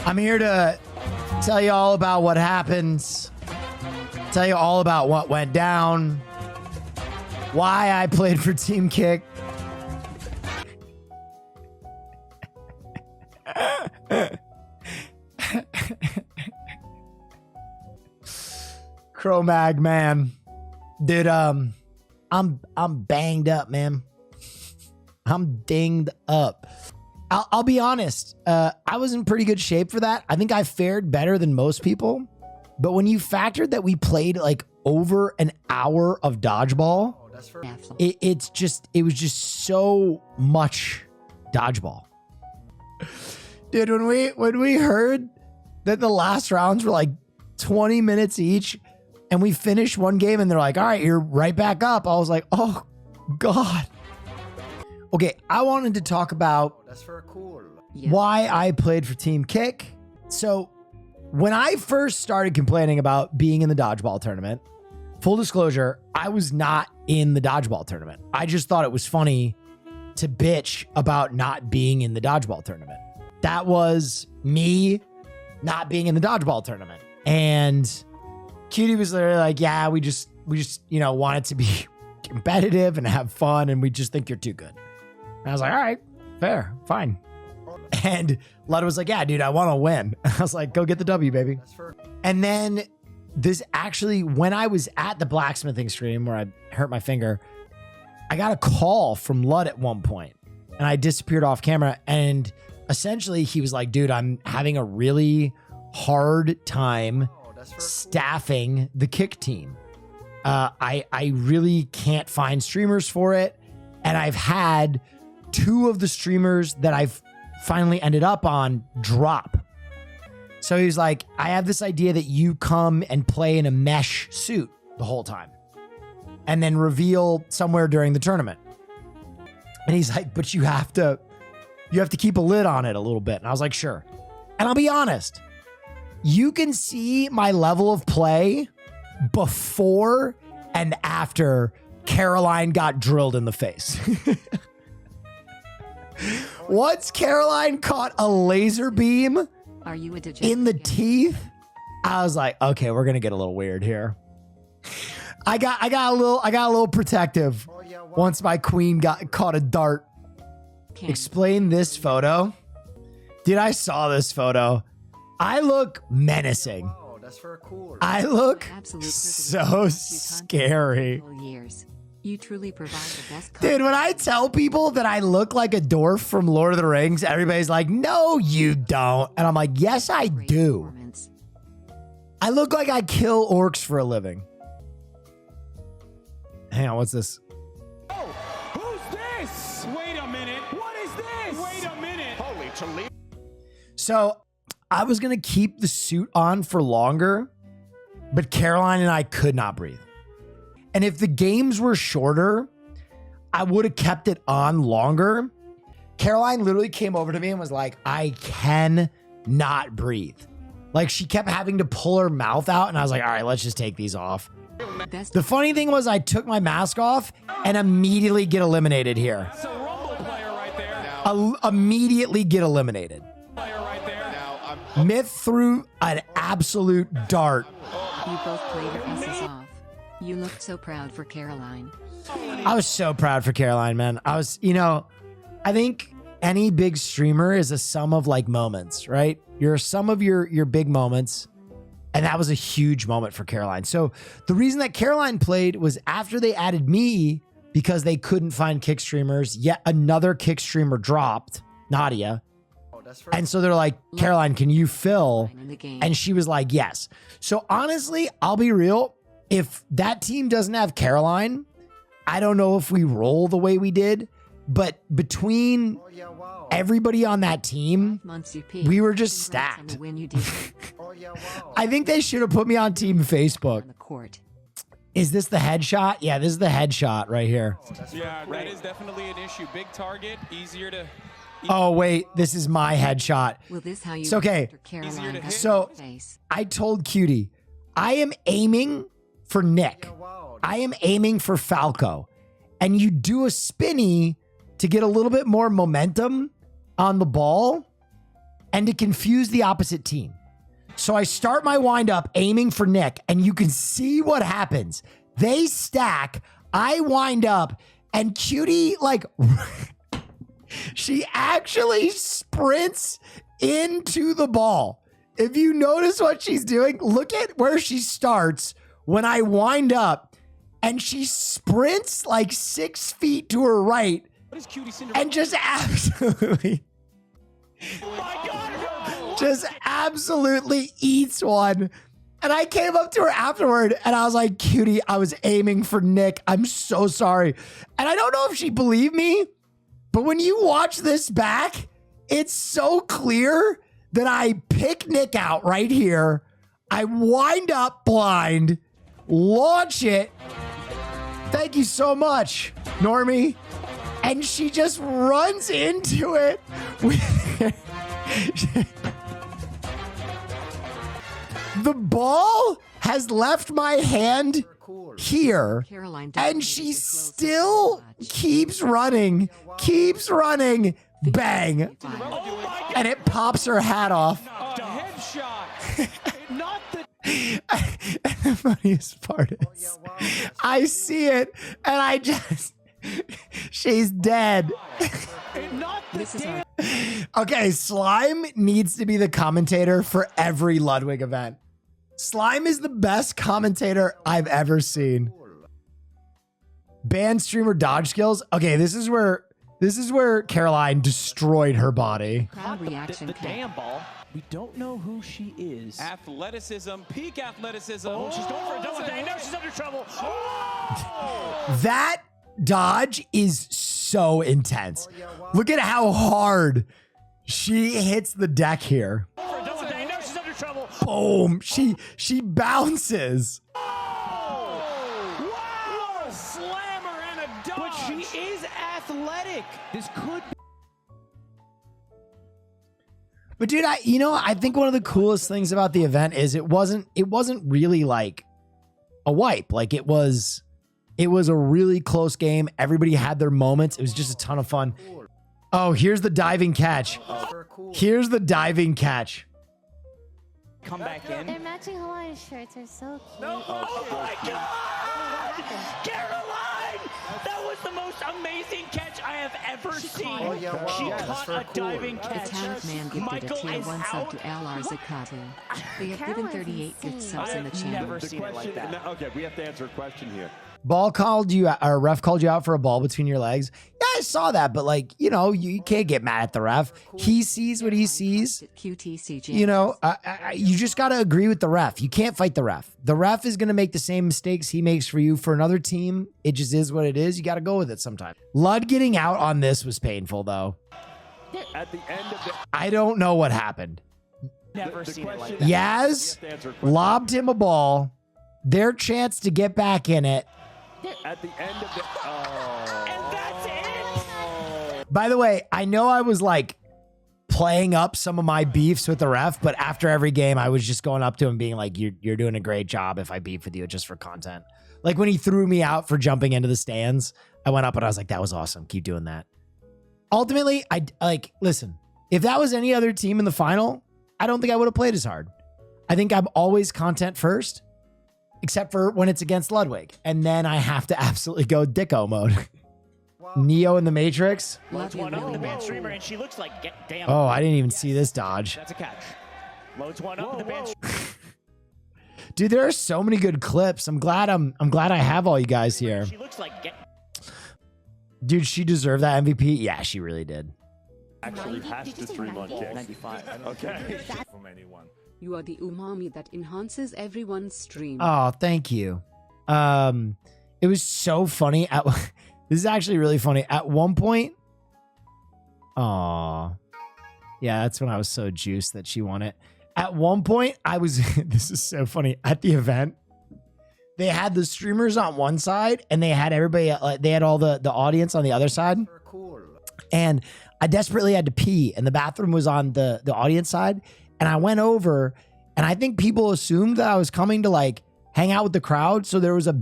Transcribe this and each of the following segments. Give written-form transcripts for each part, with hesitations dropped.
I'm here to tell you all about what happened, tell you all about what went down, why I played for Team Kick. Cro-Mag, man. Dude, I'm banged up, man. I'm dinged up. I'll be honest. I was in pretty good shape for that. I think I fared better than most people. But when you factored that we played like over an hour of dodgeball, it was just so much dodgeball. Dude, when we heard that the last rounds were like 20 minutes each and we finished one game and they're like, all right, you're right back up. I was like, oh God. Okay, I wanted to talk about why I played for Team Kick. So when I first started complaining about being in the dodgeball tournament, full disclosure, I was not in the dodgeball tournament. I just thought it was funny to bitch about not being in the dodgeball tournament. That was me not being in the dodgeball tournament. And Cutie was literally like, yeah, we just, want it to be competitive and have fun. And we just think you're too good. And I was like, all right, fair, fine. And Ludwig was like, yeah, dude, I want to win. I was like, go get the W, baby. And then this actually, when I was at the blacksmithing stream where I hurt my finger, I got a call from Lud at one point and I disappeared off camera. And essentially he was like, dude, I'm having a really hard time staffing the Kick team. I really can't find streamers for it. And I've had 2 of the streamers that I've finally ended up on drop. So he's like, I have this idea that you come and play in a mesh suit the whole time and then reveal somewhere during the tournament. And he's like, but you have to keep a lid on it a little bit. And I was like, sure. And I'll be honest, you can see my level of play before and after Caroline got drilled in the face. Once Caroline caught a laser beam in the teeth, I was like, okay, we're gonna get a little weird here. I got a little protective once my queen got caught a dart. Explain this photo. Dude, I saw this photo. I look menacing. I look so scary. You truly provide the best. Dude, when I tell people that I look like a dwarf from Lord of the Rings, everybody's like, no, you don't. And I'm like, yes, I do. I look like I kill orcs for a living. Hang on, what's this? Oh, who's this? Wait a minute. What is this? Wait a minute. Holy Toledo. So I was going to keep the suit on for longer, but Caroline and I could not breathe. And if the games were shorter, I would have kept it on longer. Caroline literally came over to me and was like, I cannot breathe. Like she kept having to pull her mouth out. And I was like, all right, let's just take these off. The funny thing was I took my mask off and immediately get eliminated here. That's a Rumble player right there. Now, immediately get eliminated. player right there. Now, Myth threw an absolute dart. You both played your asses off. You looked so proud for Caroline. I was so proud for Caroline, man. I was, I think any big streamer is a sum of like moments, right? You're a sum of your big moments. And that was a huge moment for Caroline. So the reason that Caroline played was after they added me because they couldn't find Kick streamers, yet another Kick streamer dropped, Nadia. And so they're like, Caroline, can you fill? And she was like, yes. So honestly, I'll be real. If that team doesn't have Caroline, I don't know if we roll the way we did, but between everybody on that team, we were just stacked. I think they should have put me on Team Facebook. Is this the headshot? Yeah, this is the headshot right here. Yeah, that is definitely an issue. Big target, easier to... Oh, wait, this is my headshot. It's okay. So I told Cutie, I am aiming for Nick. I am aiming for Falco. And you do a spinny to get a little bit more momentum on the ball. and to confuse the opposite team. So I start my wind up aiming for Nick, and you can see what happens. They stack, I wind up, and Cutie, like, she actually sprints into the ball. If you notice what she's doing, look at where she starts when I wind up, and she sprints like 6 feet to her right and just absolutely, just absolutely eats one. And I came up to her afterward and I was like, Cutie, I was aiming for Nick. I'm so sorry. And I don't know if she believed me, but when you watch this back, it's so clear that I pick Nick out right here. I wind up blind, launch it. Thank you so much, Normie. And she just runs into it. The ball has left my hand here, and she still keeps running, bang, and it pops her hat off. The funniest part is I see it, and I just, she's dead. Okay, Slime needs to be the commentator for every Ludwig event. Slime is the best commentator I've ever seen. Band streamer dodge skills. Okay, this is where Caroline destroyed her body. Crowd reaction. The damn ball. We don't know who she is. Athleticism, peak athleticism. Oh, she's going for a double dang. Now she's under trouble. Oh! That dodge is so intense. Look at how hard she hits the deck here. For a double dang. Now she's under trouble. Boom. She bounces. Oh! Wow! A slammer and a dodge. But she is athletic. This could be. But dude, I think one of the coolest things about the event is it wasn't really like a wipe. Like it was a really close game. Everybody had their moments. It was just a ton of fun. Oh, here's the diving catch. Here's the diving catch. Come back in. Their matching Hawaiian shirts are so cute. No. Oh my God! Caroline! That was the most amazing catch I have ever seen. She caught a diving The catch. talent man gifted Michael a tier is 1 sub out. to Alar Zakabu. They have given 38 gift subs in the I've channel. never seen it like that. Okay, we have to answer a question here. Ball called you, or ref called you out for a ball between your legs. Yeah, I saw that, but like, you can't get mad at the ref. He sees what he sees. QTCG. You just got to agree with the ref. You can't fight the ref. The ref is going to make the same mistakes he makes for you for another team. It just is what it is. You got to go with it sometimes. Lud getting out on this was painful, though. At the end of the I don't know what happened. Never the seen it like question- that. Yaz we have to answer a question. lobbed him a ball. Their chance to get back in it. At the end of the And that's it. By the way, I know I was like playing up some of my beefs with the ref, but after every game, I was just going up to him being like, you're doing a great job if I beef with you just for content. Like when he threw me out for jumping into the stands, I went up and I was like, that was awesome. Keep doing that. Ultimately, listen, if that was any other team in the final, I don't think I would have played as hard. I think I'm always content first, except for when it's against Ludwig. And then I have to absolutely go Dicko mode. Neo in the Matrix. Loads one up the band streamer, and she looks like damn. Oh, I didn't even see this dodge. That's a catch. Loads one up the band. Dude, there are so many good clips. I'm glad I have all you guys here. She looks like. Dude, she deserved that MVP. Yeah, she really did. actually has to stream on Kick. 95. Okay. From anyone. You are the umami that enhances everyone's stream. Oh, thank you. It was so funny. This is actually really funny. At one point, yeah, that's when I was so juiced that she won it. At one point, I was, this is so funny, at the event, they had the streamers on one side and they had everybody, they had all the audience on the other side. And I desperately had to pee and the bathroom was on the audience side. And I went over and I think people assumed that I was coming to like hang out with the crowd. So there was a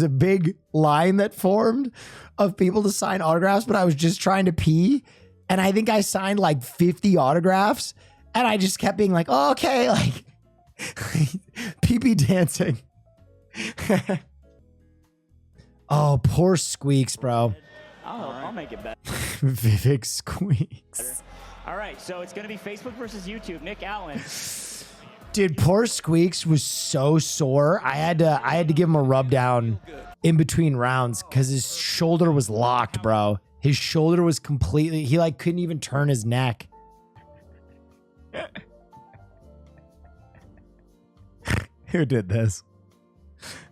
big line that formed of people to sign autographs, but I was just trying to pee. And I think I signed like 50 autographs. And I just kept being like, oh, okay, like pee-pee dancing. Oh, poor Squeex, bro. I'll make it better. Vivek Squeex. All right, so it's going to be Facebook versus YouTube. Nick Allen. Dude, poor Squeex was so sore. I had to give him a rub down in between rounds because his shoulder was locked, bro. His shoulder was completely, he like couldn't even turn his neck. Who did this?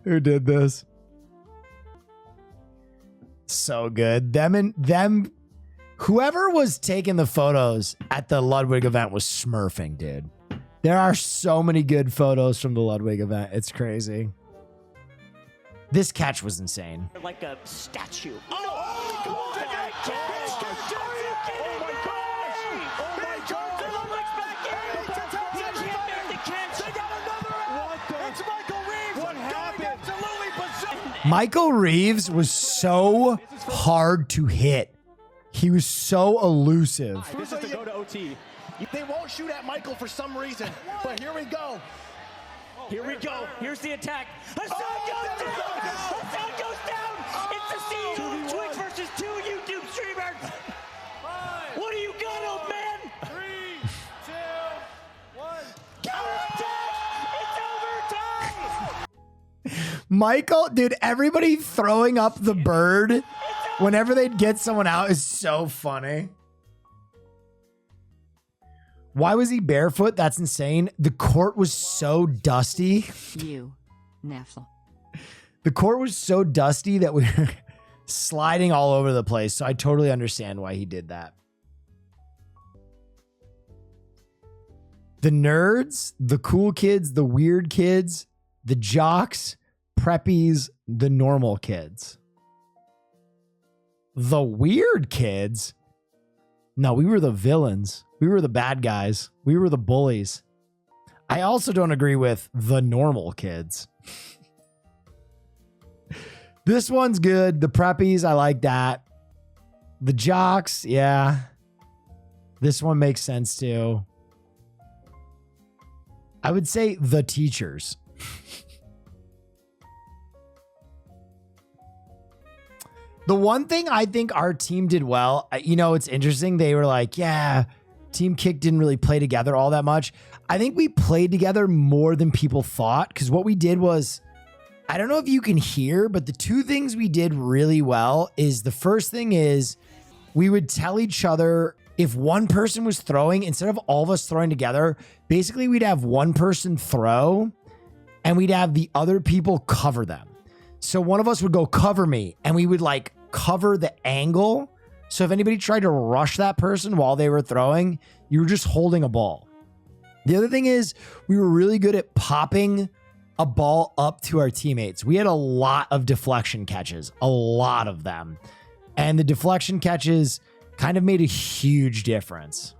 Who did this? So good. Them, whoever was taking the photos at the Ludwig event was smurfing, dude. There are so many good photos from the Ludwig event. It's crazy. This catch was insane. Like a statue. Michael Reaves was so hard to hit. He was so elusive. This is to go to OT. They won't shoot at Michael for some reason, but here we go. Here we go. Here's the attack. Hasan goes down. Hasan goes down. It's the CEO of Twitch versus 2 YouTube streamers. What do you got, old man? 3, 2, 1. Counterattack. It's overtime. Michael, dude, everybody throwing up the bird whenever they'd get someone out is so funny. Why was he barefoot? That's insane. The court was so dusty. You, Neff. The court was so dusty that we were sliding all over the place. So I totally understand why he did that. The nerds, the cool kids, the weird kids, the jocks, preppies, the normal kids. The weird kids? No, we were the villains. We were the bad guys. We were the bullies. I also don't agree with the normal kids. This one's good. The preppies, I like that. The jocks, yeah. This one makes sense too. I would say the teachers. The one thing I think our team did well, you know, it's interesting. They were like, yeah, Team Kick didn't really play together all that much. I think we played together more than people thought, because what we did was, I don't know if you can hear, but the two things we did really well is the first thing is we would tell each other if one person was throwing, instead of all of us throwing together, basically we'd have one person throw and we'd have the other people cover them. So one of us would go cover me and we would like cover the angle. So if anybody tried to rush that person while they were throwing, you were just holding a ball. The other thing is we were really good at popping a ball up to our teammates. We had a lot of deflection catches, a lot of them. And the deflection catches kind of made a huge difference.